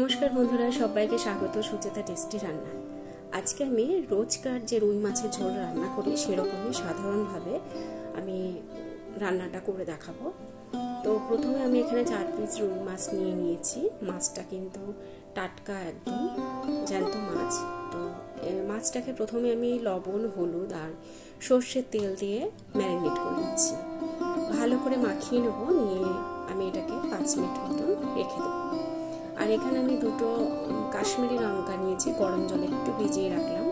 নমস্কার বন্ধুরা, সবাইকে স্বাগত সুচেতা টেস্টি রান্না। আজকে আমি রোজকার যে রুই মাছের ঝোল রান্না করি সেরকমই সাধারণভাবে আমি রান্নাটা করে দেখাবো। তো প্রথমে আমি এখানে 4 পিস রুই মাছ নিয়ে নিয়েছি। মাছটা কিন্তু টাটকা, একদম জ্যান্ত মাছ। তো মাছটাকে প্রথমে আমি লবণ, হলুদ আর সর্ষের তেল দিয়ে ম্যারিনেট করে নিচ্ছি। ভালো করে মাখিয়ে নেবো, নিয়ে আমি এটাকে 5 মিনিট মতন রেখে দেবো। আর এখানে আমি 2টো কাশ্মীরি লঙ্কা নিয়েছি, গরম জলে একটু ভিজিয়ে রাখলাম।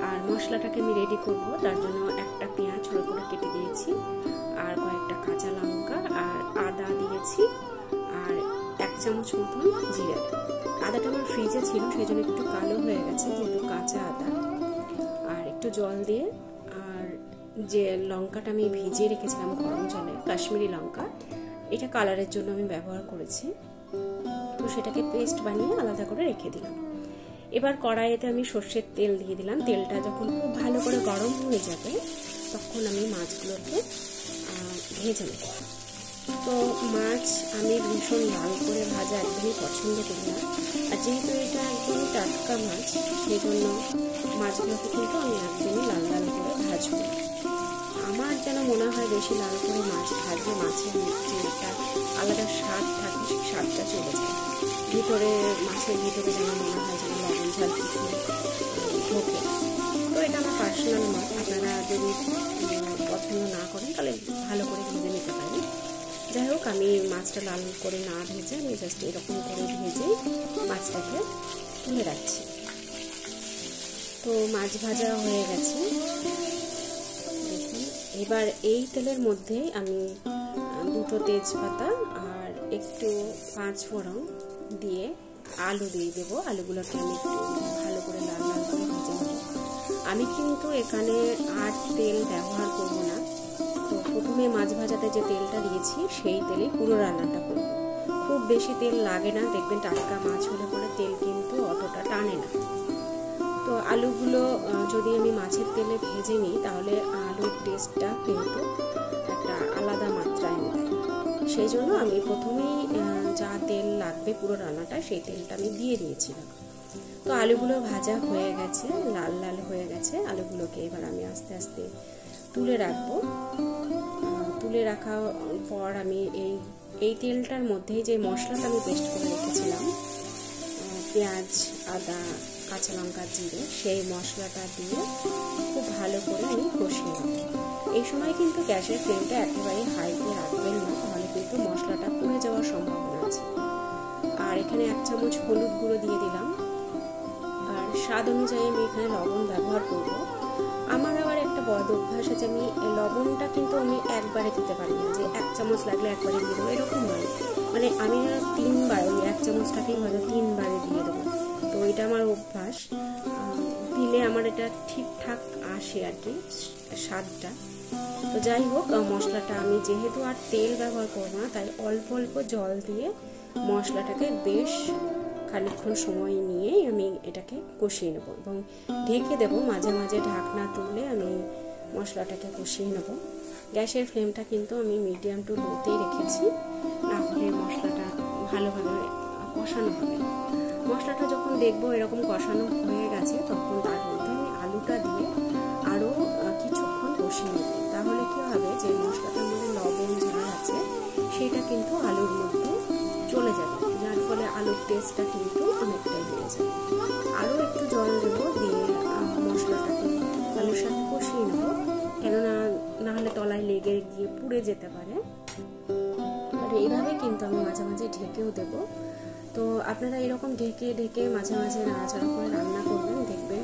আর মশলাটাকে আমি রেডি করব, তার জন্য একটা পেঁয়াজ ছোট করে কেটে দিয়েছি, আর কয়েকটা কাঁচা লঙ্কা আর আদা দিয়েছি, আর 1 চামচ মতন জিরে। আদাটা আমার ফ্রিজে ছিল, সেই জন্য একটু কালো হয়ে গেছে যেহেতু কাঁচা আদা। আর একটু জল দিয়ে, আর যে লঙ্কাটা আমি ভিজিয়ে রেখেছিলাম গরম জলে, কাশ্মীরি লঙ্কা, এটা কালারের জন্য আমি ব্যবহার করেছি। তো সেটাকে পেস্ট বানিয়ে আলাদা করে রেখে দিলাম। এবার কড়াইতে আমি সর্ষের তেল দিয়ে দিলাম। তেলটা যখন খুব ভালো করে গরম হয়ে যাবে তখন আমি মাছগুলোকে ভেজে নেব। তো মাছ আমি ভীষণ লাল করে ভাজা একদমই পছন্দ করি না, আর যেহেতু এটা একদমই টাটকা মাছ সেই জন্য মাছগুলোকে কিন্তু আমি একদমই লাল লাল করে ভাজবো। আমার যেন মনে হয় বেশি লাল করে মাছ ভাজলে মাছের যে একটা আলাদা স্বাদ থাকে সেই স্বাদটা চলে যায় ভিতরে, মাছের ভিতরে যেন মনে হয় যেন লবণ ঝাল কিছু ঢোকে। তো এটা আমার পার্সোনাল মত, আপনারা যদি পছন্দ না করেন তাহলে ভালো করে ভেজে নিতে পারেন। যাই হোক, আমি মাছটা লাল করে না ভেজে আমি জাস্ট এরকম করে ভেজেই মাছটাকে তুলে রাখছি। তো মাছ ভাজা হয়ে গেছে। দেখুন, এবার এই তেলের মধ্যে আমি 2টো তেজপাতা আর একটু 5 ফোড়ন দিয়ে আলু দিয়ে দেবো। আলুগুলোকে আমি একটু ভালো করে লাল লাল করে ভেজে নেব। আমি কিন্তু এখানে আর তেল ব্যবহার করব না। তো প্রথমে মাছ ভাজাতে যে তেলটা দিয়েছি সেই তেলে পুরো রান্নাটা করব। খুব বেশি তেল লাগে না, দেখবেন টাটকা মাছ হলে পরে তেল কিন্তু অতটা টানে না। তো আলুগুলো যদি আমি মাছের তেলে ভেজে নিই তাহলে আলুর টেস্টটা কিন্তু একটা আলাদা মাত্রায় দেয়। সেই জন্য আমি প্রথমেই যা তেল লাগবে পুরো রান্নাটা সেই তেলটা আমি দিয়ে দিয়েছিলাম। তো আলুগুলো ভাজা হয়ে গেছে, লাল লাল হয়ে গেছে। আলুগুলোকে এবার আমি আস্তে আস্তে তুলে রাখবো। তুলে রাখার পর আমি এই তেলটার মধ্যেই যে মশলাটা আমি পেস্ট করে রেখেছিলাম, পেঁয়াজ, আদা, কাঁচা লঙ্কা, জিরে, সেই মশলাটা দিয়ে খুব ভালো করে আমি কষিয়ে নেব। এই সময় কিন্তু গ্যাসের ফ্লেমটা একেবারে হাইতে রাখবেন না, তাহলে কিন্তু মশলাটা পুড়ে যাওয়ার সম্ভাবনা আছে। আর এখানে 1 চামচ হলুদ গুঁড়ো দিয়ে দিলাম, আর স্বাদ অনুযায়ী আমি এখানে লবণ ব্যবহার করব। আমার আবার একটা বদ অভ্যাস আছে, আমি লবণটা কিন্তু আমি একবারে দিতে পারি না, যে 1 চামচ লাগলে একবারে দিয়ে দেবো এরকম নয়। মানে আমি 3বার, ওই 1 চামচটাকেই হয়তো 3বারে দিয়ে দেবো। তো এটা আমার অভ্যাস, দিলে আমার এটা ঠিকঠাক আসে আর কি স্বাদটা। তো যাই হোক, মশলাটা আমি যেহেতু আর তেল ব্যবহার করবো না, তাই অল্প অল্প জল দিয়ে মশলাটাকে বেশ খানিকক্ষণ সময় নিয়ে আমি এটাকে কষিয়ে নেব এবং ঢেকে দেবো। মাঝে মাঝে ঢাকনা তুলে আমি মশলাটাকে কষিয়ে নেব। গ্যাসের ফ্লেমটা কিন্তু আমি মিডিয়াম টু লোতেই রেখেছি, না হলে মশলাটা ভালোভাবে কষানো হবে। মশলাটা যখন দেখবো এরকম কষানো হয়ে গেছে তখন তার মধ্যে আমি আলুটা দিয়ে আরও কিছুক্ষণ কষিয়ে নেব। তাহলে কি হবে, যে মশলাটার মধ্যে লবণ ঝাল আছে সেটা কিন্তু আলুর মধ্যে চলে যাবে, যার ফলে আলুর টেস্টটা কিন্তু অনেকটাই বেড়ে যাবে। আরও একটু জল দেবো, দিয়ে মশলাটাকে আলুর সাথে কষিয়ে নেব, কেননা না হলে তলায় লেগে গিয়ে পুড়ে যেতে পারে। আর এইভাবে কিন্তু আমি মাঝে মাঝে ঢেকেও দেবো। তো আপনারা এরকম ঢেকে ঢেকে মাঝে মাঝে নাড়াচাড়া করে রান্না করবেন, দেখবে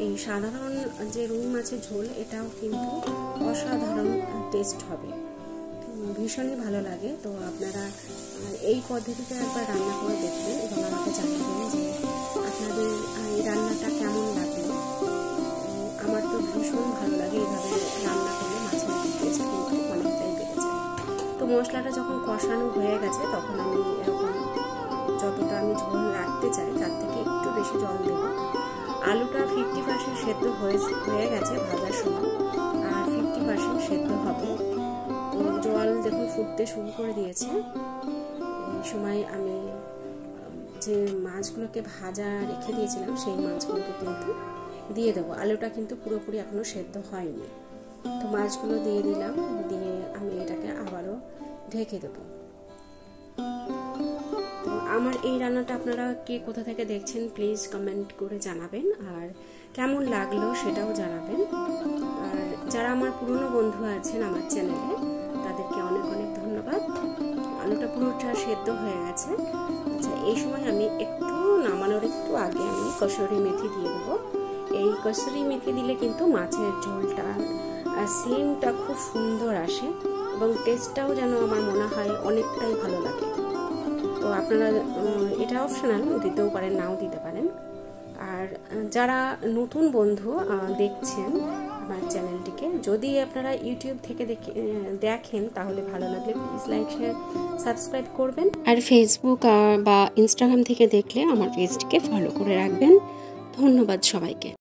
এই সাধারণ যে রুই মাছের ঝোল এটাও কিন্তু অসাধারণ টেস্ট হবে, ভীষণই ভালো লাগে। তো আপনারা এই পদ্ধতিতে একবার রান্না করে দেখবেন এবং আমাকে জানাবেন যে আপনাদের এই রান্নাটা কেমন লাগলো। আমার তো ভীষণ ভালো লাগে এইভাবে রান্না করলে, মাছের টেস্ট কিন্তু অনেকটাই বেড়ে যায়। তো মশলাটা যখন কষানো হয়ে গেছে তখন আমি এরকম যতটা আমি ঝোল রাখতে চাই তার থেকে একটু বেশি জল দেব। আলুটা 50% সেদ্ধ হয়ে গেছে ভাজার সময়, আর 50% সেদ্ধ হবে। তো জল দেখুন ফুটতে শুরু করে দিয়েছে। এই সময় আমি যে মাছগুলোকে ভাজা রেখে দিয়েছিলাম সেই মাছগুলোকে কিন্তু দিয়ে দেবো। আলুটা কিন্তু পুরোপুরি এখনো সেদ্ধ হয়নি। তো মাছগুলো দিয়ে দিলাম, দিয়ে আমি এটাকে আবারও ঢেকে দেবো। তো আমার এই রান্নাটা আপনারা কে কোথা থেকে দেখছেন প্লিজ কমেন্ট করে জানাবেন, আর কেমন লাগলো সেটাও জানাবেন। আর যারা আমার পুরনো বন্ধু আছেন আমার চ্যানেলে তাদেরকে অনেক অনেক ধন্যবাদ। আলুটা পুরোটা সেদ্ধ হয়ে গেছে। আচ্ছা, এই সময় আমি একটু নামানোর একটু আগে আমি কসুরি মেথি দিয়ে দেবো। এই কসুরি মেথি দিলে কিন্তু মাছের ঝোলটা সেন্টটা খুব সুন্দর আসে এবং টেস্টটাও যেন আমার মনে হয় অনেকটাই ভালো লাগে। তো আপনারা এটা অপশনাল, দিতেও পারেন নাও দিতে পারেন। আর যারা নতুন বন্ধু দেখছেন আমার চ্যানেলটিকে, যদি আপনারা ইউটিউব থেকে দেখেন তাহলে ভালো লাগলে প্লিজ লাইক শেয়ার সাবস্ক্রাইব করবেন। আর ফেসবুক বা ইনস্টাগ্রাম থেকে দেখলে আমার পেজটিকে ফলো করে রাখবেন। ধন্যবাদ সবাইকে।